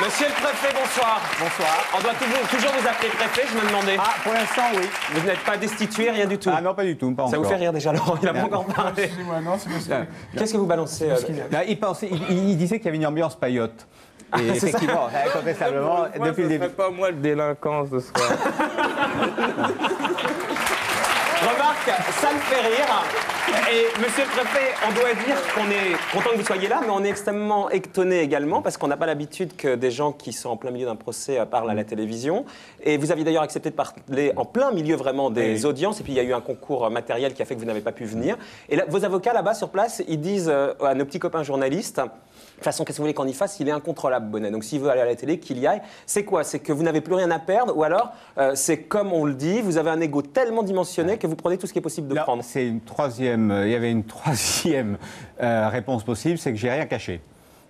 Monsieur le préfet, bonsoir. Bonsoir. On doit toujours vous appeler préfet, je me demandais. Ah, pour l'instant, oui. Vous n'êtes pas destitué, rien du tout. Ah non, pas du tout, pas Ça encore. vous fait rire déjà, Laurent, il n'a pas encore parlé. Excusez-moi, non, c'est parce que... Qu'est-ce que vous balancez Là, il disait qu'il y avait une ambiance paillote. Et effectivement, incontestablement, depuis le début. Ce serait pas moi le délinquant ce soir. Remarque, ça me fait rire. Et monsieur le préfet, on doit dire qu'on est content que vous soyez là, mais on est extrêmement étonné également parce qu'on n'a pas l'habitude que des gens qui sont en plein milieu d'un procès parlent à la télévision. Et vous aviez d'ailleurs accepté de parler en plein milieu vraiment des audiences. Et puis il y a eu un concours matériel qui a fait que vous n'avez pas pu venir. Et là, vos avocats là-bas sur place, ils disent à nos petits copains journalistes, de toute façon, qu'est-ce que vous voulez qu'on y fasse? Il est incontrôlable, Bonnet. Donc, s'il veut aller à la télé, qu'il y aille. C'est quoi? C'est que vous n'avez plus rien à perdre? Ou alors, c'est comme on le dit, vous avez un ego tellement dimensionné que vous prenez tout ce qui est possible de Non, prendre. c'est une troisième. Il y avait une troisième réponse possible, c'est que j'ai rien caché.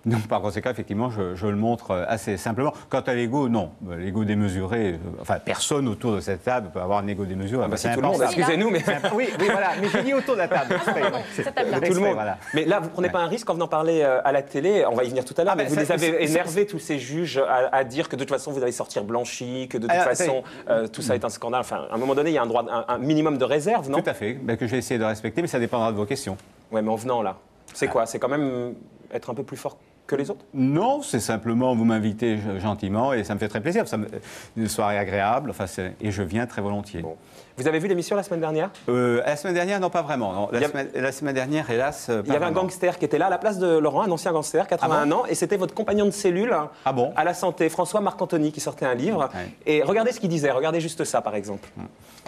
Donc, par conséquent, effectivement, je le montre assez simplement. Quant à l'ego, non. L'ego démesuré, enfin, personne autour de cette table peut avoir un ego démesuré. C'est tout le monde, excusez-nous, mais... Oui, voilà. Mais j'ai dit autour de la table. Cette table-là. Tout le monde. Voilà. Mais là, vous ne prenez pas un risque en venant parler à la télé? On va y venir tout à l'heure, mais vous les avez énervés, tous ces juges, à dire que de toute façon, vous allez sortir blanchi, que de toute façon, tout ça est un scandale. Enfin, à un moment donné, il y a un droit, un minimum de réserve, non? Tout à fait. Que je vais essayer de respecter, mais ça dépendra de vos questions. Ouais, mais en venant là, c'est quoi? C'est quand même être un peu plus fort que les autres? Non, c'est simplement vous m'invitez gentiment et ça me fait très plaisir. Une soirée agréable, enfin, et je viens très volontiers. Bon. Vous avez vu l'émission la semaine dernière? La semaine dernière, non, pas vraiment. Non. La semaine dernière, hélas, pas il y avait un vraiment. gangster qui était là à la place de Laurent, un ancien gangster, 81 ans, et c'était votre compagnon de cellule à la santé, François Marc-Anthony, qui sortait un livre. Ouais. Et regardez ce qu'il disait, regardez juste ça par exemple.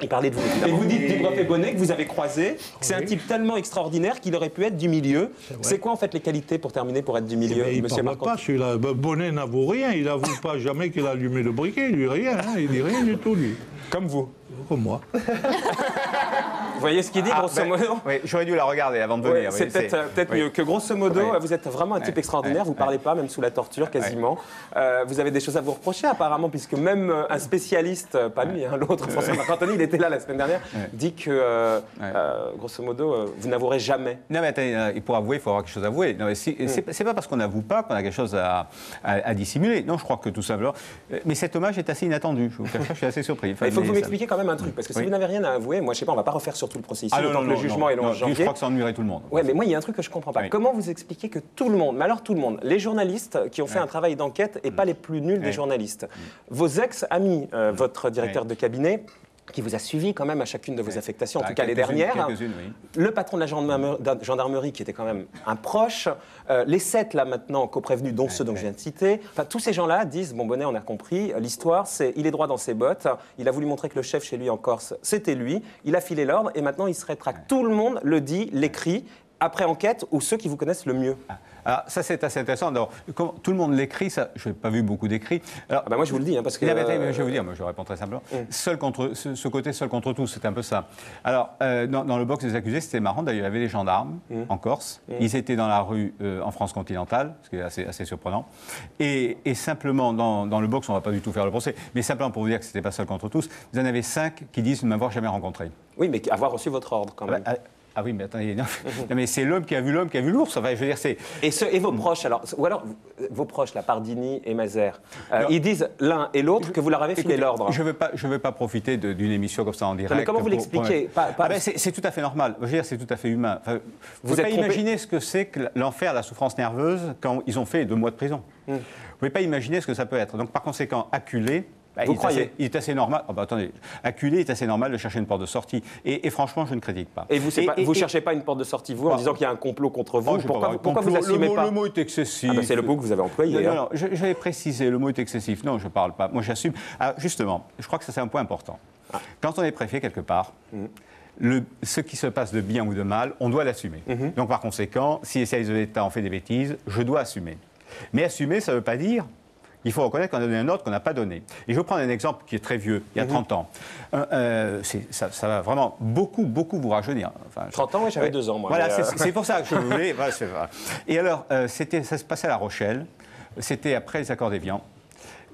Il parlait de vous. Et vous dites du préfet Bonnet que vous avez croisé, que c'est un type tellement extraordinaire qu'il aurait pu être du milieu. C'est quoi en fait les qualités pour terminer pour être du milieu, il monsieur ne parle pas, Marc-Anthony? celui-là. Bonnet n'avoue rien, il n'avoue pas jamais qu'il a allumé le briquet, lui, rien, hein, il dit rien du tout, lui. Comme vous. Comme moi. Vous voyez ce qu'il dit, grosso modo? Oui, j'aurais dû la regarder avant de venir. C'est peut-être mieux que grosso modo, vous êtes vraiment un type extraordinaire, vous ne parlez pas, même sous la torture quasiment. Vous avez des choses à vous reprocher apparemment, puisque même un spécialiste, pas lui, hein, l'autre, François Marc-Anthony, il était là la semaine dernière, dit que, grosso modo, vous n'avouerez jamais. Non, mais attendez, pour avouer, il faut avoir quelque chose à avouer. Non, mais c'est pas parce qu'on n'avoue pas qu'on a quelque chose à dissimuler. Non, je crois que tout simplement. Mais cet hommage est assez inattendu. Je vous cache pas, je suis assez surpris. Il faut que vous m'expliquiez quand même un truc, parce que si vous n'avez rien à avouer, moi je sais pas, on va pas refaire sur tout le procès ici, autant que le jugement est long en janvier. Je crois que ça ennuierait tout le monde. Ouais, mais moi il y a un truc que je comprends pas. Oui. Comment vous expliquez que tout le monde, mais alors tout le monde, les journalistes qui ont fait un travail d'enquête et pas les plus nuls des journalistes, vos ex-amis, votre directeur de cabinet, qui vous a suivi quand même à chacune de vos affectations, en tout cas les dernières. Quelques-unes, oui. Le patron de la gendarmerie, qui était quand même un proche, les 7 là maintenant co-prévenus, dont ceux dont je viens de citer. Enfin, tous ces gens-là disent, bon Bonnet, on a compris, l'histoire, c'est il est droit dans ses bottes, il a voulu montrer que le chef chez lui en Corse, c'était lui, il a filé l'ordre et maintenant il se rétracte. Tout le monde le dit, l'écrit, après enquête, ou ceux qui vous connaissent le mieux. Alors, ça, c'est assez intéressant. Alors, tout le monde l'écrit, ça, je n'ai pas vu beaucoup d'écrits. Alors, Moi, je vous le dis, hein, parce que... je vais vous dire, moi, je réponds très simplement. Ce côté seul contre tous, c'est un peu ça. Alors, dans le box des accusés, c'était marrant. D'ailleurs, il y avait les gendarmes en Corse. Ils étaient dans la rue en France continentale, ce qui est assez surprenant. Et simplement, dans le box, on ne va pas du tout faire le procès, mais simplement pour vous dire que ce n'était pas seul contre tous, vous en avez 5 qui disent ne m'avoir jamais rencontré. Oui, mais avoir reçu votre ordre, quand même. Ah oui, mais attendez, non, mais c'est l'homme qui a vu l'ours. Enfin, je veux dire, c'est... Et vos proches, alors, ou alors vos proches, là, Pardini et Mazères, ils disent l'un et l'autre que vous leur avez filé l'ordre. Je ne veux pas profiter d'une émission comme ça en direct. Non, mais comment vous l'expliquez? C'est tout à fait normal. Je veux dire, c'est tout à fait humain. Enfin, vous ne pouvez pas imaginer ce que c'est que l'enfer, la souffrance nerveuse quand ils ont fait 2 mois de prison. Vous ne pouvez pas imaginer ce que ça peut être. Donc, par conséquent, acculé. Vous croyez? Il est assez normal. Attendez, acculé, il est assez normal de chercher une porte de sortie. Et franchement, je ne critique pas. Et vous ne cherchez pas une porte de sortie, vous, en disant qu'il y a un complot contre vous? Pourquoi vous n'assumez pas? Le mot est excessif. C'est le mot que vous avez employé. Non, je vais préciser, le mot est excessif. Non, je ne parle pas. Moi, j'assume. Justement, je crois que ça, c'est un point important. Quand on est préfet quelque part, ce qui se passe de bien ou de mal, on doit l'assumer. Donc, par conséquent, si les services de l'État ont fait des bêtises, je dois assumer. Mais assumer, ça ne veut pas dire... Il faut reconnaître qu'on a donné un ordre qu'on n'a pas donné. Et je vais prendre un exemple qui est très vieux, il y a 30 ans. Ça va vraiment beaucoup vous rajeunir. Enfin, 30 ans, oui, j'avais 2 ans, moi. Voilà, c'est pour ça que je voulais... Et alors, ça se passait à La Rochelle. C'était après les accords d'Évian.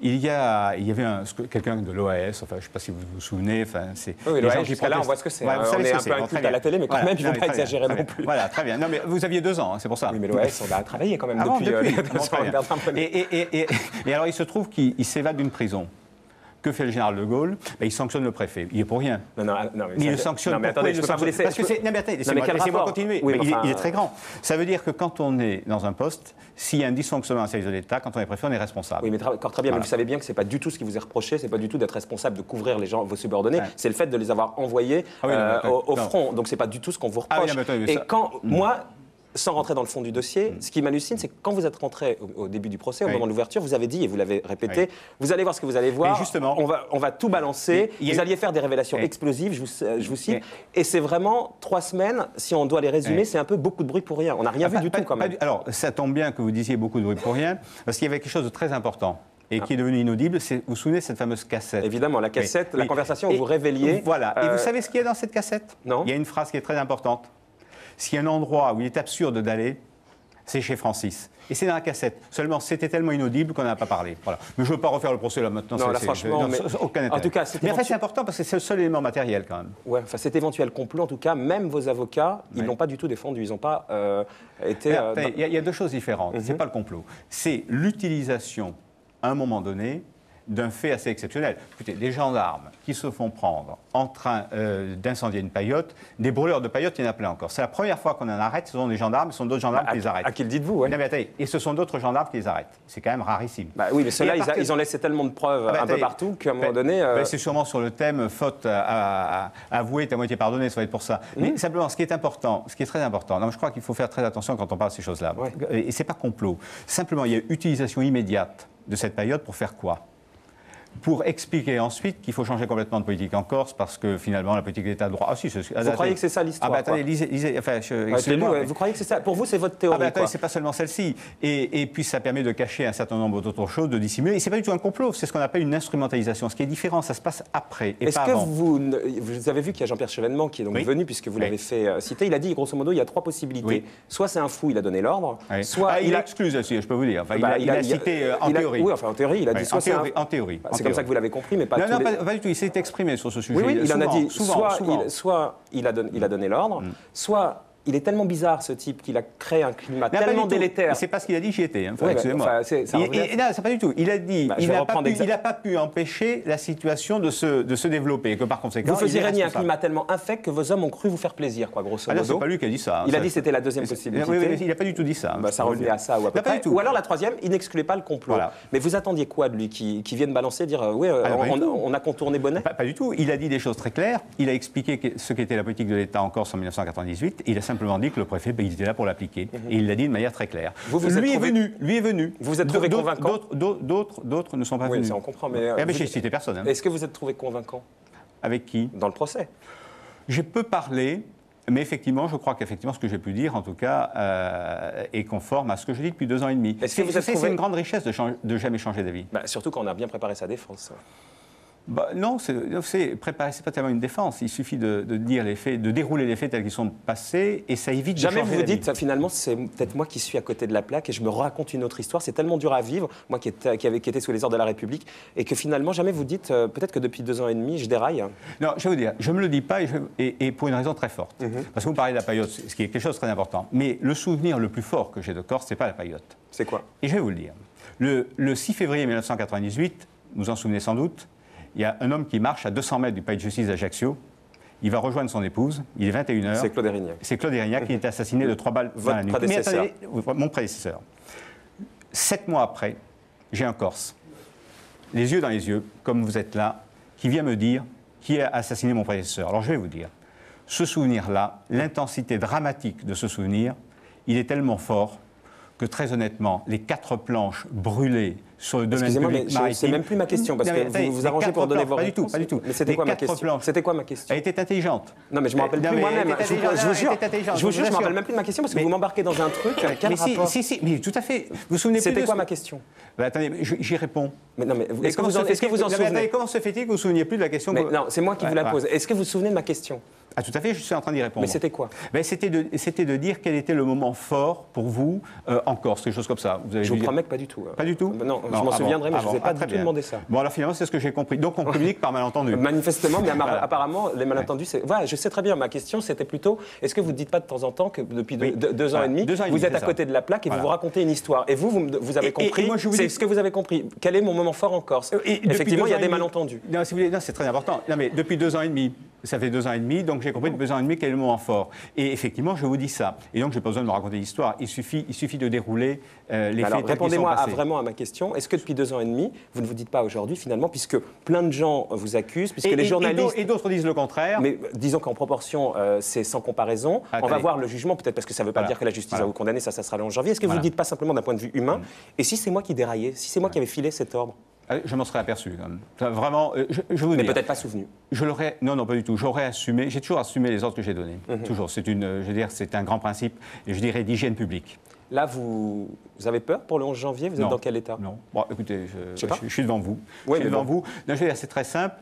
il y avait quelqu'un de l'OAS, enfin, je ne sais pas si vous vous souvenez. Enfin, c'est oui, l'OAS, jusqu'à là, on voit ce que c'est. Ouais, on est un peu inculte à la télé, mais quand même, il ne faut pas exagérer non plus. Voilà, très bien. Non, mais vous aviez 2 ans, c'est pour ça. Oui, mais l'OAS, on a travaillé quand même depuis. Et alors, il se trouve qu'il s'évade d'une prison. Que fait le général de Gaulle? Il sanctionne le préfet. Il est pour rien. Non, mais il le sanctionne. Non, mais attendez, je ne peux pas vous laisser. Parce que c'est. Non, mais attendez, laissez-moi continuer. Oui, il est très grand. Ça veut dire que quand on est dans un poste, s'il y a un dysfonctionnement dans le service de l'État, quand on est préfet, on est responsable. Oui, mais encore très bien. Mais vous savez bien que ce n'est pas du tout ce qui vous est reproché. Ce n'est pas du tout d'être responsable de couvrir les gens, vos subordonnés. C'est le fait de les avoir envoyés au front. Donc, ce n'est pas du tout ce qu'on vous reproche. Et quand moi. Sans rentrer dans le fond du dossier, ce qui m'hallucine, c'est que quand vous êtes rentré au début du procès, au moment de l'ouverture, vous avez dit, et vous l'avez répété, vous allez voir ce que vous allez voir, justement, on va tout balancer, vous alliez faire des révélations explosives, je vous cite, et c'est vraiment 3 semaines, si on doit les résumer, c'est un peu beaucoup de bruit pour rien. On n'a rien vu du tout quand même. Alors, ça tombe bien que vous disiez beaucoup de bruit pour rien, parce qu'il y avait quelque chose de très important. Et qui est devenu inaudible, vous vous souvenez de cette fameuse cassette? Évidemment, la cassette, la conversation où vous révéliez... Voilà, et vous savez ce qu'il y a dans cette cassette? Non. Il y a une phrase qui est très importante. S'il y a un endroit où il est absurde d'aller, c'est chez Francis. Et c'est dans la cassette. Seulement, c'était tellement inaudible qu'on n'en a pas parlé. Voilà. Mais je ne veux pas refaire le procès là maintenant. Non, là, franchement, aucun intérêt. En tout cas, mais en fait, c'est important parce que c'est le seul élément matériel quand même. Ouais, enfin, cet éventuel complot, en tout cas, même vos avocats, ils n'ont pas du tout défendu. Ils n'ont pas été. Il y a 2 choses différentes. C'est pas le complot. C'est l'utilisation, à un moment donné, d'un fait assez exceptionnel. Écoutez, des gendarmes qui se font prendre en train d'incendier une paillote, des brûleurs de paillotes, il y en a plein encore. C'est la première fois qu'on en arrête, ce sont des gendarmes, ce sont d'autres gendarmes qui les arrêtent. À qui le dites-vous, ouais. Non, mais attendez, et ce sont d'autres gendarmes qui les arrêtent. C'est quand même rarissime. Oui, mais ceux-là, ils ont laissé tellement de preuves un peu partout qu'à un moment donné... c'est sûrement sur le thème faute avouée est à moitié pardonnée, ça va être pour ça. Mais simplement, ce qui est important, ce qui est très important, non, je crois qu'il faut faire très attention quand on parle de ces choses-là. Ouais. Et c'est pas complot. Simplement, il y a utilisation immédiate de cette paillote pour faire quoi? Pour expliquer ensuite qu'il faut changer complètement de politique en Corse parce que finalement la politique de l'État de droit. Ah si, vous croyez que c'est ça l'histoire? Attendez, lisez. Enfin, vous croyez que c'est ça? Pour vous, c'est votre théorie? Attendez, c'est pas seulement celle-ci. Et puis ça permet de cacher un certain nombre d'autres choses, de dissimuler. Et c'est pas du tout un complot. C'est ce qu'on appelle une instrumentalisation. Ce qui est différent, ça se passe après et pas avant. Est-ce que vous avez vu qu'il y a Jean-Pierre Chevènement qui est donc venu puisque vous l'avez fait citer. Il a dit grosso modo il y a 3 possibilités. Oui. Soit c'est un fou, il a donné l'ordre. Oui. Soit il exclut aussi, je peux vous dire. Enfin, il a cité en théorie. Oui, enfin en théorie, il a dit soit c'est en théorie. C'est comme ça que vous l'avez compris. Mais pas du tout. Il s'est exprimé sur ce sujet. Oui, il en a dit. Souvent. Soit il a donné l'ordre, soit il est tellement bizarre ce type qu'il a créé un climat tellement délétère. C'est pas ce qu'il a dit, j'y étais. Excusez-moi. Non, c'est pas du tout. Il a dit il n'a pas pu empêcher la situation de se développer. Que par conséquent, vous faisiez régner un climat tellement infect que vos hommes ont cru vous faire plaisir, quoi, grosso modo. C'est pas lui qui a dit ça. Il a dit que c'était la deuxième possibilité. Oui, il n'a pas du tout dit ça. Ça revenait à ça ou à peu près. Ou alors la troisième, il n'excluait pas le complot. Mais vous attendiez quoi de lui qui vienne balancer, dire oui, on a contourné Bonnet? Pas du tout. Il a dit des choses très claires. Il a expliqué ce qu'était la politique de l'État en Corse en 1998. Il a simplement dit que le préfet il était là pour l'appliquer. Et il l'a dit de manière très claire. Lui est venu. Vous vous êtes trouvé convaincant? D'autres ne sont pas venus. Oui, ça on comprend. Mais j'ai cité personne. Est-ce que vous êtes trouvé convaincant? Avec qui? Dans le procès. J'ai peu parlé, mais effectivement, je crois qu'effectivement, ce que j'ai pu dire, en tout cas, est conforme à ce que je dis depuis 2 ans et demi. C'est une grande richesse de jamais changer d'avis. Surtout quand on a bien préparé sa défense. Non, préparer, c'est pas tellement une défense. Il suffit de dire les faits, de dérouler les faits tels qu'ils sont passés, et ça évite de changer Jamais vous dites, finalement, c'est peut-être moi qui suis à côté de la plaque et je me raconte une autre histoire. C'est tellement dur à vivre, moi qui étais sous les ordres de la République, et que finalement, jamais vous dites, peut-être que depuis 2 ans et demi, je déraille. Non, je vais vous dire, je me le dis pas, et pour une raison très forte. Parce que vous parlez de la paillote, ce qui est quelque chose de très important. Mais le souvenir le plus fort que j'ai de Corse, c'est pas la paillote. C'est quoi? Et je vais vous le dire. Le 6 février 1998, vous vous en souvenez sans doute, il y a un homme qui marche à 200 mètres du palais de justice d'Ajaccio. Il va rejoindre son épouse. Il est 21h. C'est Claude Érignac. C'est Claude Érignac qui est assassiné de 3 balles dans la nuque. Prédécesseur. Mon prédécesseur. 7 mois après, j'ai un Corse, les yeux dans les yeux, comme vous êtes là, qui vient me dire qui a assassiné mon prédécesseur. Alors je vais vous dire, ce souvenir-là, l'intensité dramatique de ce souvenir, il est tellement fort que très honnêtement, les 4 planches brûlées sur le domaine public maritime... C'est même plus ma question, parce que vous vous arrangez pour donner vos réponses. Pas du tout. Mais c'était quoi ma question? C'était quoi ma question? Elle était intelligente. Non, mais je ne me rappelle plus moi-même. Je vous jure, je ne me rappelle même plus de ma question, parce que vous m'embarquez dans un truc... Quel rapport? Si, mais tout à fait. Vous vous souvenez plus de... C'était quoi ma question? Attendez, j'y réponds. Mais non, mais est-ce que vous en souvenez? Comment se fait-il que vous ne vous souveniez plus de la question? Non, c'est moi qui vous la pose. Est-ce que vous vous souvenez de ma question? Ah, tout à fait, je suis en train d'y répondre. Mais c'était quoi? Ben, c'était de dire quel était le moment fort pour vous en Corse, quelque chose comme ça. Je vous promets que pas du tout. Pas du tout? Non, je m'en souviendrai, mais je ne vous ai pas du tout bien. demandé ça. Bon, alors finalement, c'est ce que j'ai compris. Donc on communique par malentendu. Manifestement, mais apparemment, les malentendus, c'est... Voilà, je sais très bien, ma question, c'était plutôt, est-ce que vous ne dites pas de temps en temps que depuis deux ans et demi, vous êtes à côté de la plaque et vous vous racontez une histoire? Et vous avez compris, moi, c'est ce que vous avez compris. Quel est mon moment fort en Corse? Effectivement, il y a des malentendus. Non, si vous voulez, non, c'est très important. Non, mais depuis 2 ans et demi, ça fait 2 ans et demi, donc j'ai compris depuis 2 ans et demi quel est le moment fort. Et effectivement, je vous dis ça. Et donc, je n'ai pas besoin de me raconter l'histoire. Il suffit de dérouler les faits. Répondez-moi vraiment à ma question. Est-ce que depuis 2 ans et demi, vous ne vous dites pas aujourd'hui, finalement, puisque plein de gens vous accusent, puisque les journalistes... Et d'autres disent le contraire. Mais disons qu'en proportion, c'est sans comparaison. On va voir le jugement, peut-être parce que ça ne veut pas dire que la justice va vous condamner, ça sera le 11 janvier. Est-ce que vous ne dites pas simplement d'un point de vue humain, et si c'est moi qui déraillais, si c'est moi qui avais filé cet ordre? Je m'en serais aperçu, quand même. Vraiment, je vous dis. Mais peut-être pas souvenu. Je l'aurais... Non, pas du tout. J'aurais assumé... J'ai toujours assumé les ordres que j'ai donnés. Toujours. C'est un grand principe, et je dirais, d'hygiène publique. Là, vous avez peur pour le 11 janvier? Vous êtes dans quel état? Non. Bon, écoutez, je suis devant vous. Oui, je suis devant vous. Non, je veux dire, c'est très simple.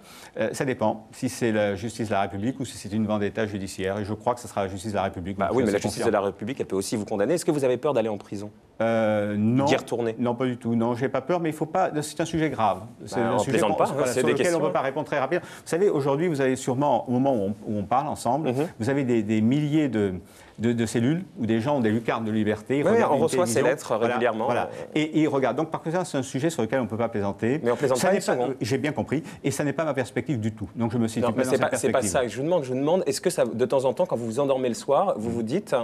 Ça dépend si c'est la justice de la République ou si c'est une vendetta judiciaire. Et je crois que ce sera la justice de la République. Oui, mais la justice de la République, elle peut aussi vous condamner. Est-ce que vous avez peur d'aller en prison? Non. D'y retourner? Non, pas du tout. Non, j'ai pas peur, mais il faut pas... C'est un sujet grave. C'est un sujet sur lequel on ne peut pas répondre très rapidement. Vous savez, aujourd'hui, vous avez sûrement, au moment où on parle ensemble, vous avez des milliers de cellules où des gens ont des lucarnes de liberté. Oui, on reçoit ces lettres régulièrement. Voilà. Et ils regardent. Donc, par conséquent, c'est un sujet sur lequel on ne peut pas plaisanter. Mais on plaisante pas une seconde. J'ai bien compris. Et ça n'est pas ma perspective du tout. Donc, je me situe pas dans cette perspective. C'est pas ça que je vous demande. Est-ce que ça, de temps en temps, quand vous vous endormez le soir, vous vous dites,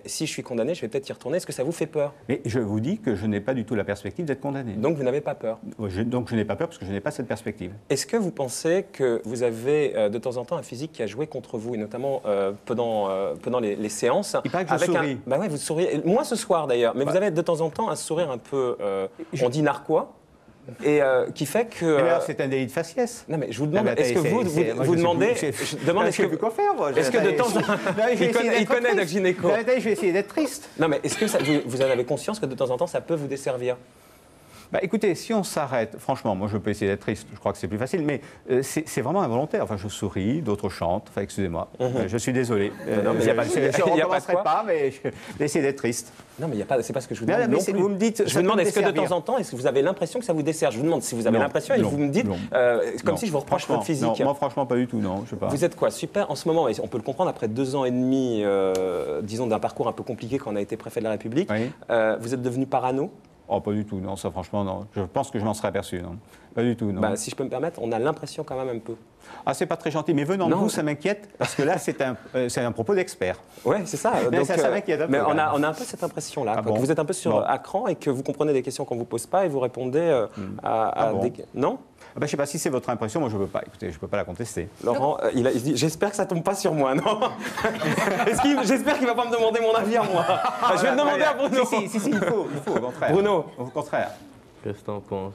si je suis condamné, je vais peut-être y retourner. Est-ce que ça vous fait peur? Mais je vous dis que je n'ai pas du tout la perspective d'être condamné. Donc, vous n'avez pas peur? Donc, je n'ai pas peur parce que je n'ai pas cette perspective. Est-ce que vous pensez que vous avez de temps en temps un physique qui a joué contre vous, et notamment pendant les séances? Il paraît que je souris. Oui, vous souriez. Moins ce soir d'ailleurs, mais vous avez de temps en temps un sourire un peu, on dit narquois, et qui fait que. Alors, c'est un délit de faciès. Non, mais je vous demande, est-ce que vous demandez. Je demande, est-ce que. Quoi faire, moi? Est-ce que de temps en temps. Il connaît Doc Gynéco. Je vais essayer d'être triste. Non, mais est-ce que vous en avez conscience que de temps en temps, ça peut vous desservir? Écoutez, si on s'arrête, franchement, moi je peux essayer d'être triste, je crois que c'est plus facile, mais c'est vraiment involontaire. Enfin, je souris, d'autres chantent, enfin, excusez-moi, je suis désolé. Non, mais il n'y a pas de quoi. Je ne recommencerai pas, mais je vais essayer d'être triste. Non, mais c'est pas ce que je vous demande. Mais vous me dites, je vous demande, est-ce que de temps en temps, est-ce que vous avez l'impression que ça vous dessert? Je vous demande si vous avez l'impression et vous me dites, comme si je vous reproche votre physique. Non, moi franchement pas du tout, non, je sais pas. Vous êtes quoi, super en ce moment, et on peut le comprendre après 2 ans et demi, disons, d'un parcours un peu compliqué quand on a été préfet de la République, vous êtes devenu parano? Oh, pas du tout, non, ça franchement, non. Je pense que je m'en serais aperçu, non. Pas du tout, non. Si je peux me permettre, on a l'impression quand même un peu. Ah, c'est pas très gentil, mais venant de vous, ça m'inquiète, parce que là, c'est un propos d'expert. Oui, c'est ça. Donc, ça m'inquiète un peu. Mais on a un peu cette impression-là, que vous êtes un peu sur écran et que vous comprenez des questions qu'on ne vous pose pas et vous répondez à des... Non? Je ne sais pas si c'est votre impression, moi je ne peux pas. Écoutez, je ne peux pas la contester. Laurent, il dit, j'espère que ça ne tombe pas sur moi, non? J'espère qu'il ne va pas me demander mon avis à moi. Je vais le demander à Bruno. Si, il faut, au contraire. Bruno. Au contraire. Qu'est-ce que t'en penses?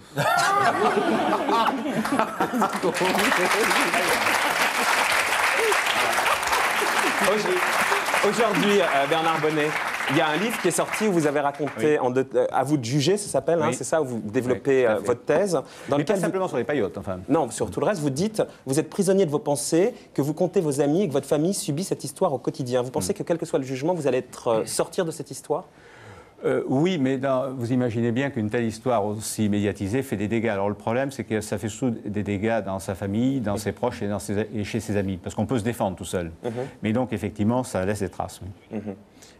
Aujourd'hui, Bernard Bonnet, il y a un livre qui est sorti où vous avez raconté, à vous de juger, ça s'appelle, c'est ça, où vous développez votre thèse. Mais pas simplement sur les paillotes, enfin. Non, sur tout le reste, vous dites, vous êtes prisonnier de vos pensées, que vous comptez vos amis et que votre famille subit cette histoire au quotidien. Vous pensez que quel que soit le jugement, vous allez sortir de cette histoire? Oui, mais vous imaginez bien qu'une telle histoire aussi médiatisée fait des dégâts. Alors le problème, c'est que ça fait surtout des dégâts dans sa famille, dans ses proches et chez ses amis, parce qu'on peut se défendre tout seul. Mais donc, effectivement, ça laisse des traces. Oui.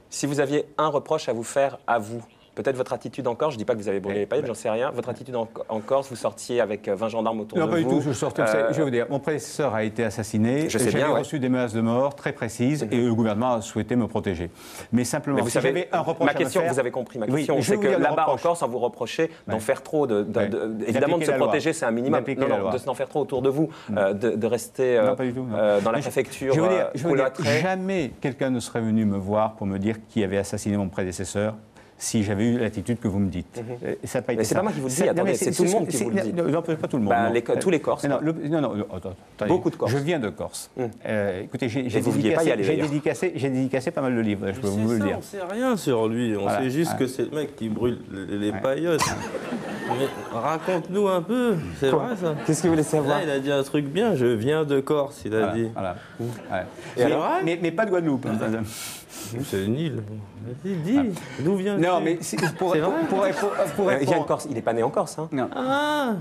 Si vous aviez un reproche à vous faire à vous, peut-être votre attitude en Corse, je ne dis pas que vous avez brûlé les paillettes, j'en sais rien. Votre attitude en Corse, vous sortiez avec 20 gendarmes autour de vous. Non, pas du tout. Je vais vous dire, mon prédécesseur a été assassiné. J'avais reçu des menaces de mort très précises et le gouvernement a souhaité me protéger. Mais simplement, vous savez, un reproche ma question, vous avez compris ma question, c'est que là-bas en Corse, on vous reprochait d'en faire trop, évidemment de se protéger, c'est un minimum, de s'en faire trop autour de vous, de rester dans la préfecture. Je veux dire, jamais quelqu'un ne serait venu me voir pour me dire qui avait assassiné mon prédécesseur si j'avais eu l'attitude que vous me dites. Et ça n'a pas été ça. C'est pas moi qui vous le dis, attendez, c'est tout le monde qui vous le dit. Non, pas tout le monde. Tous les Corses. Non, attendez. Beaucoup de Corses. Je viens de Corse. Écoutez, j'ai dédicacé pas mal de livres, je peux vous le dire. On ne sait rien sur lui, on sait juste que c'est le mec qui brûle les paillotes. Mais raconte-nous un peu, c'est vrai ça. Qu'est-ce que vous voulez savoir? Là, il a dit un truc bien, je viens de Corse, il a dit. Voilà. Ouais. Et alors mais pas de Guadeloupe. C'est nul. Vas-y, dis, d'où vient Non, mais pour Il vient de Corse, il n'est pas né en Corse. Hein. Non. Ah,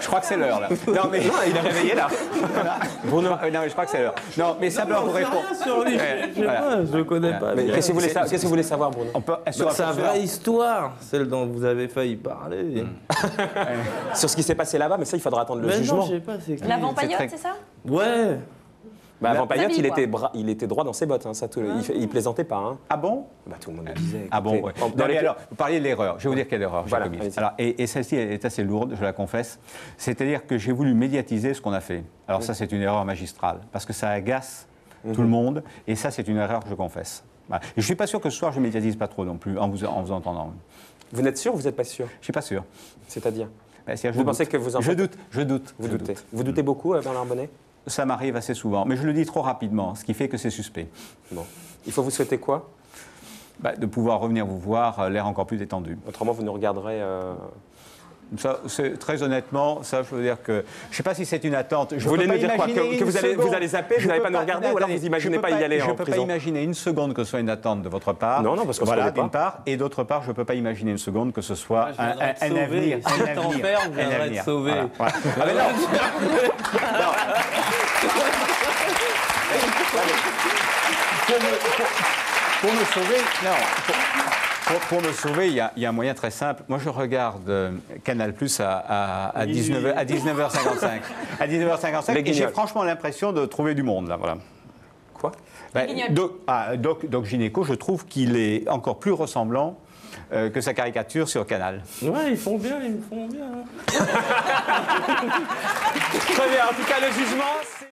Je crois que c'est l'heure là. Non, mais non, il est réveillé là. Bruno. Non, mais je crois que c'est l'heure. Non, mais simplement pour répondre. rien sur lui, je sais pas, je le connais pas. Mais bien. qu'est-ce que vous voulez savoir, Bruno? On peut Sur sa vraie histoire, celle dont vous avez failli parler. Sur ce qui s'est passé là-bas, mais ça, il faudra attendre le Mais jugement. non, je sais pas, c'est qui. L'avant paillote, très- c'est ça? Ouais. Bah, avant Payotte, Sabine, il était droit dans ses bottes. Hein, ça, il plaisantait pas. Hein. Ah bon? Bah, tout le monde le disait. Ah bon, écoutez. ouais. Dans Non, mais les- alors, vous parliez de l'erreur. Je vais vous dire quelle erreur j'ai Voilà, commise. allez-y. Alors, et celle-ci est assez lourde, je la confesse. C'est-à-dire que j'ai voulu médiatiser ce qu'on a fait. Alors ça, c'est une erreur magistrale, parce que ça agace tout le monde, et ça, c'est une erreur que je confesse. Voilà. Et je ne suis pas sûr que ce soir, je ne médiatise pas trop non plus, en vous entendant. Vous n'êtes sûr ou vous n'êtes pas sûr? Je ne suis pas sûr. C'est-à-dire? Ben, c'est-à-dire, Vous pensez que vous en Je faites- doute, je doute. Vous je doutez. doute. Vous doutez beaucoup, Bernard Bonnet? Ça m'arrive assez souvent, mais je le dis trop rapidement, ce qui fait que c'est suspect. Bon. Il faut vous souhaiter quoi? Ben, de pouvoir revenir vous voir, l'air encore plus détendu. Autrement, vous nous regarderez. Ça, très honnêtement, ça, je veux dire que... Je ne sais pas si c'est une attente. Je Vous voulez peux pas nous dire quoi? imaginer Que une vous seconde. allez zapper, vous Je n'allez peux pas nous regarder, ou alors attendez, vous imaginez je peux pas y aller je en ne peux pas prison? imaginer une seconde que ce soit une attente de votre part. Non, non, parce qu'on se voilà, connaît pas. d'une part. Et d'autre part, je ne peux pas imaginer une seconde que ce soit Je viendrai te un sauver. avenir. Si je t'enferme, je viendrai te sauver. Voilà. Ah, mais non. Pour me sauver, non. Pour me sauver, il y a un moyen très simple. Moi, je regarde Canal Plus à 19h55. À 19h55, Les et j'ai Guignols. franchement l'impression de trouver du monde, là, voilà. Quoi? Ben, Guignols. Doc Gynéco, je trouve qu'il est encore plus ressemblant que sa caricature sur Canal. Ouais, ils font bien, ils me font bien. Très bien. En tout cas, le jugement.